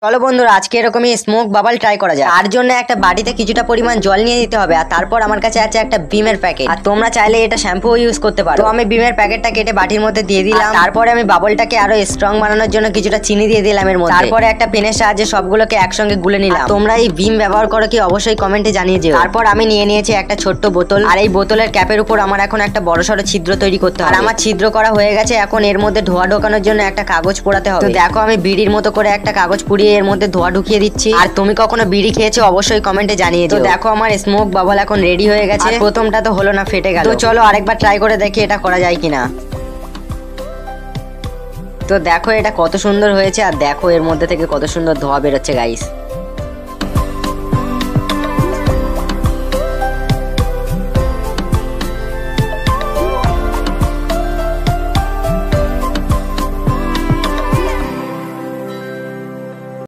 চলো বন্ধুরা, আজকে এরকমই স্মোক বাবল ট্রাই করা যায়। তার জন্য একটা বাটিতে কিছুটা পরিমাণ জল নিয়ে নিতে হবে, আর তারপর আমার কাছে আছে একটা বিমের প্যাকেট, আর তোমরা চাইলে এটা শ্যাম্পু ইউজ করতে পারো। তো আমি বিমের প্যাকেটটা কেটে বাটির মধ্যে দিয়ে দিলাম। তারপরে আমি বাবলটাকে আরো স্ট্রং বানানোর জন্য কিছুটা চিনি দিয়ে দিলাম এর মধ্যে। তারপরে একটা পেনের সাহায্যে সবগুলোকে একসঙ্গে গুলে নিলাম। তোমরা এই বিম ব্যবহার করো কি অবশ্যই কমেন্টে জানিয়ে দিও। তারপর আমি নিয়ে নিয়েছি একটা ছোট্ট বোতল, আর এই বোতলের ক্যাপের উপর আমার এখন একটা বড়সড় ছিদ্র তৈরি করতে হবে। আর আমার ছিদ্র করা হয়ে গেছে, এখন এর মধ্যে ধোয়া ঢোকানোর জন্য একটা কাগজ পোড়াতে হবে। তো দেখো আমি বিড়ির মতো করে একটা কাগজ পুড়িয়ে এর মধ্যে ধোয়া ঢুকিয়ে দিচ্ছি। আর তুমি কখনো বিড়ি খেয়েছো অবশ্যই কমেন্টে জানিয়ে দিও। তো দেখো আমার স্মোক বাবল এখন রেডি হয়ে গেছে। প্রথমটা তো হলো না, ফেটে গেল। তো চলো আরেকবার ট্রাই করে দেখি এটা করা যায় কিনা। তো দেখো এটা কত সুন্দর হয়েছে, আর দেখো এর মধ্যে থেকে কত সুন্দর ধোয়া বেরোচ্ছে গাইস।